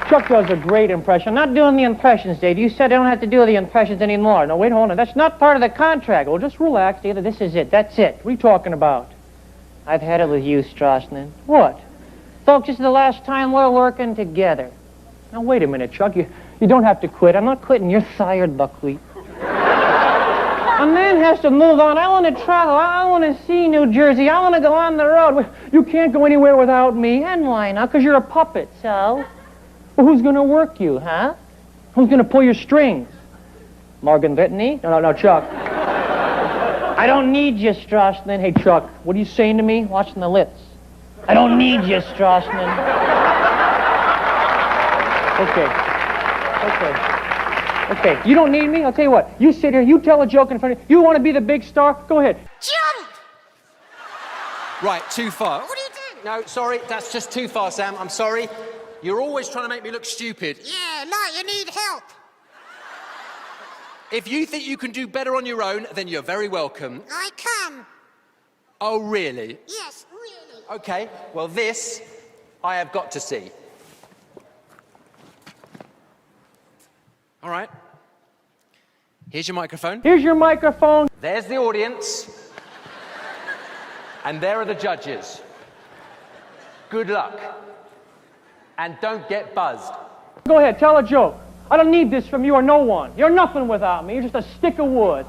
Chuck does a great impression. I'm not doing the impressions, Dave. You said I don't have to do the impressions anymore. No, wait, hold on. That's not part of the contract. Well, just relax, Dave. This is it. That's it. What are you talking about? I've had it with you, Strassman. What? Folks, this is the last time we're working together. Now, wait a minute, Chuck. You don't have to quit. I'm not quitting. You're fired, buckwheat. A man has to move on. I want to travel. I want to see New Jersey. I want to go on the road. You can't go anywhere without me. And why not? Because you're a puppet, so... Well, who's going to work you, huh? Who's going to pull your strings? Morgan Whitney? No, Chuck. I don't need you, Strassman. Hey, Chuck, what are you saying to me? Watching the lips. I don't need you, Strassman. Okay. You don't need me? I'll tell you what. You sit here, you tell a joke in front of you. You want to be the big star? Go ahead. Jump! Right, too far. What are you doing? No, sorry, that's just too far, Sam. I'm sorry. You're always trying to make me look stupid. Yeah, like you need help. If you think you can do better on your own, then you're very welcome. I can. Oh, really? Yes, really. Okay, well, this I have got to see. All right. Here's your microphone. Here's your microphone. There's the audience. And there are the judges. Good luck. And don't get buzzed. Go ahead, tell a joke. I don't need this from you or no one. You're nothing without me. You're just a stick of wood.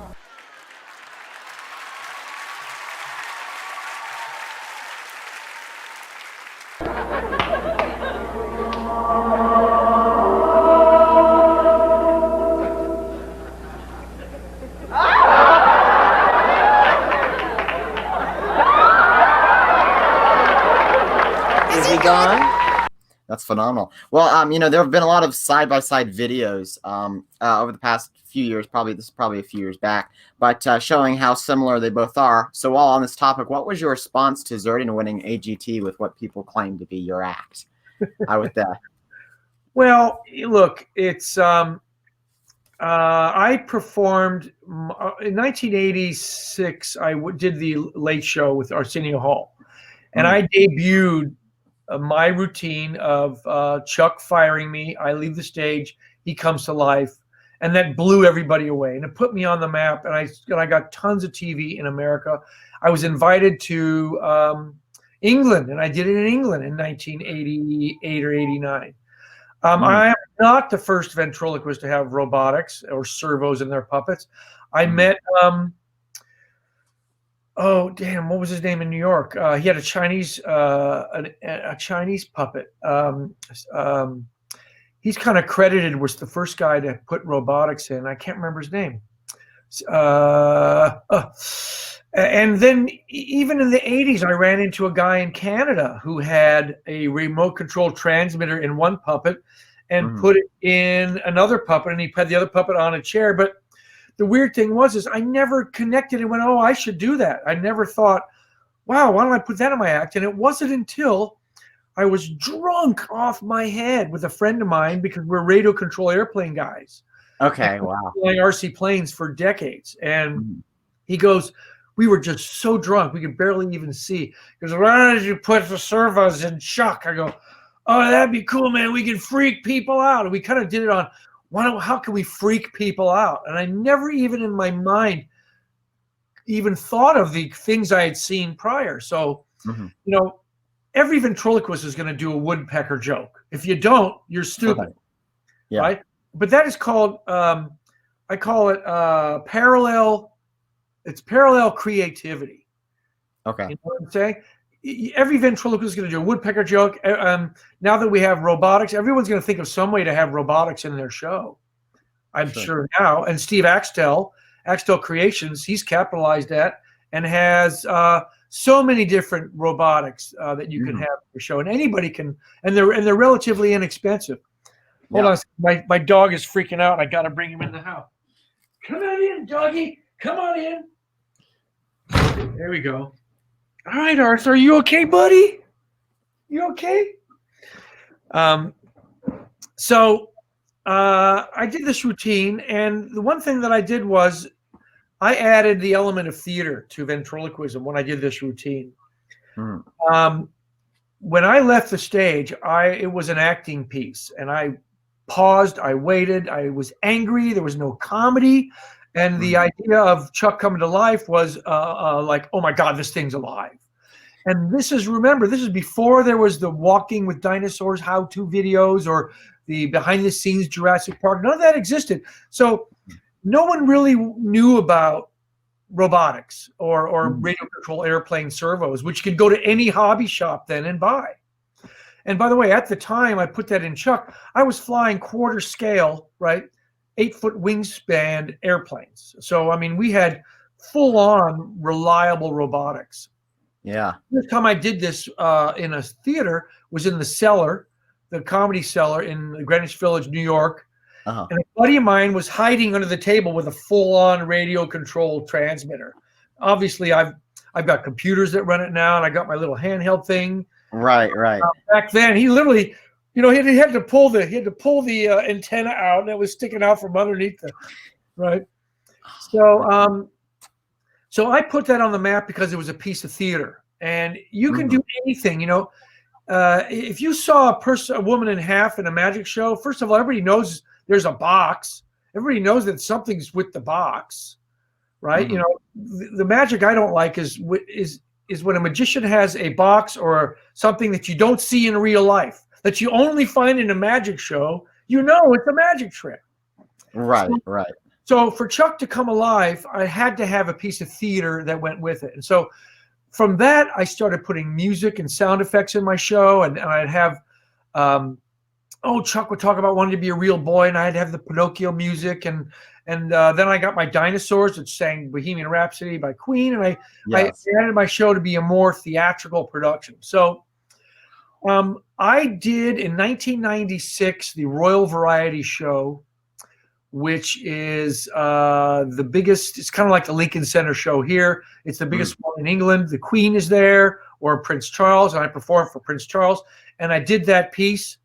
Is he gone? That's phenomenal. Well, you know, there have been a lot of side-by-side videos over the past few years. This is probably a few years back, but showing how similar they both are. So, while on this topic, what was your response to Zerdin winning AGT with what people claim to be your act? How was that? Well, look, it's I performed in 1986. I did the Late Show with Arsenio Hall, and I debuted my routine of Chuck firing me. I leave the stage, he comes to life, and that blew everybody away. And it put me on the map, and I got tons of TV in America. I was invited to England, and I did it in England in 1988 or 89. I am not the first ventriloquist to have robotics or servos in their puppets. I met oh damn, what was his name in New York? He had a Chinese puppet. He's kind of credited was the first guy to put robotics in. I can't remember his name. And then even in the 80s, I ran into a guy in Canada who had a remote control transmitter in one puppet and put it in another puppet, and he put the other puppet on a chair. But the weird thing is I never connected and went, oh, I should do that. I never thought, wow, why don't I put that in my act? And it wasn't until I was drunk off my head with a friend of mine, because we're radio control airplane guys. Okay, wow. Flying RC planes for decades. And he goes, we were just so drunk, we could barely even see. He goes, why don't you put the servos in Chuck? I go, oh, that'd be cool, man. We can freak people out. And we kind of did it on, how can we freak people out? And I never even in my mind even thought of the things I had seen prior. So, you know, every ventriloquist is going to do a woodpecker joke. If you don't, you're stupid. Yeah. Right? But that is called, I call it parallel. It's parallel creativity. Okay. You know what I'm saying? Every ventriloquist is going to do a woodpecker joke. Now that we have robotics, everyone's going to think of some way to have robotics in their show. I'm sure now. And Steve Axtell Creations, he's capitalized that and has so many different robotics that you can have in your show. And anybody can, and they're relatively inexpensive. Hold on, my dog is freaking out. I got to bring him in the house. Come on in, doggy. Come on in. There we go. All right, Arthur, are you okay, buddy? You okay? So I did this routine, and the one thing that I did was I added the element of theater to ventriloquism when I did this routine. When I left the stage, it was an acting piece, and I paused, I waited, I was angry, there was no comedy, and the idea of Chuck coming to life was like, oh my God, this thing's alive. And this is, remember, this is before there was the walking with dinosaurs how-to videos or the behind-the-scenes Jurassic Park. None of that existed. So no one really knew about robotics or radio control airplane servos, which you could go to any hobby shop then and buy. And by the way, at the time I put that in Chuck, I was flying quarter scale, right? 8-foot wingspan airplanes. So, I mean, we had full on reliable robotics. Yeah. The time I did this in a theater was in the cellar, the Comedy Cellar in Greenwich Village, New York. And a buddy of mine was hiding under the table with a full-on radio-controlled transmitter. Obviously, I've got computers that run it now, and I got my little handheld thing. Right. Back then, he literally, he had to pull the antenna out, and it was sticking out from underneath the right. So, so I put that on the map because it was a piece of theater, and you can do anything. If you saw a woman in half in a magic show, first of all, everybody knows there's a box. Everybody knows that something's with the box, right? The magic I don't like is when a magician has a box or something that you don't see in real life, that you only find in a magic show. It's a magic trick. Right. So for Chuck to come alive, I had to have a piece of theater that went with it. And so from that, I started putting music and sound effects in my show, and I'd have Chuck would talk about wanting to be a real boy, and I'd have the Pinocchio music, and then I got my dinosaurs that sang Bohemian Rhapsody by Queen, and I added my show to be a more theatrical production. So I did in 1996 the Royal Variety Show, which is the biggest. It's kind of like the Lincoln Center show here. It's the biggest one in England. The Queen is there, or Prince Charles, and I performed for Prince Charles, and I did that piece.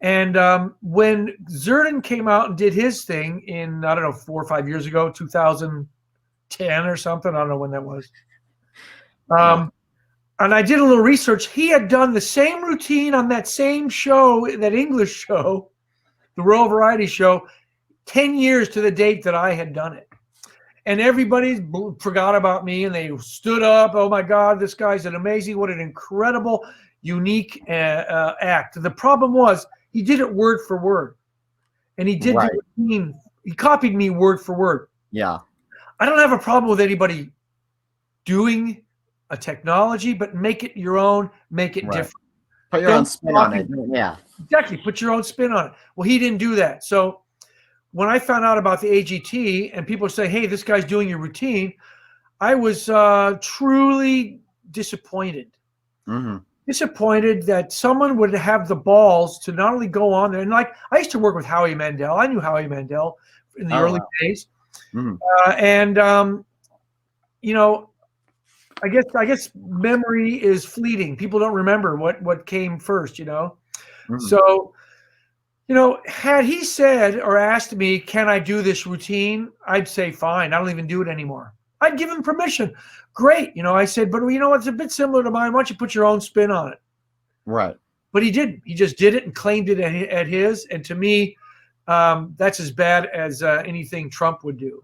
And when Zerdin came out and did his thing in, 4 or 5 years ago, 2010 or something, I don't know when that was. And I did a little research. He had done the same routine on that same show, that English show, the Royal Variety Show, 10 years to the date that I had done it. And everybody forgot about me, and they stood up. Oh my God, this guy's what an incredible, unique act. The problem was, he did it word for word, and he did the routine. He copied me word for word. Yeah. I don't have a problem with anybody doing a technology, but make it your own, make it different. Put your own spin on it. Yeah. Exactly. Put your own spin on it. Well, he didn't do that. So when I found out about the AGT and people say, hey, this guy's doing your routine, I was truly disappointed. Disappointed that someone would have the balls to not only go on there, and like I used to work with Howie Mandel. I knew Howie Mandel in the early days, I guess memory is fleeting. People don't remember what came first, So, had he said or asked me, can I do this routine? I'd say fine. I don't even do it anymore. I'd give him permission. Great. I said, but it's a bit similar to mine. Why don't you put your own spin on it? Right. But he didn't. He just did it and claimed it at his. And to me, that's as bad as anything Trump would do.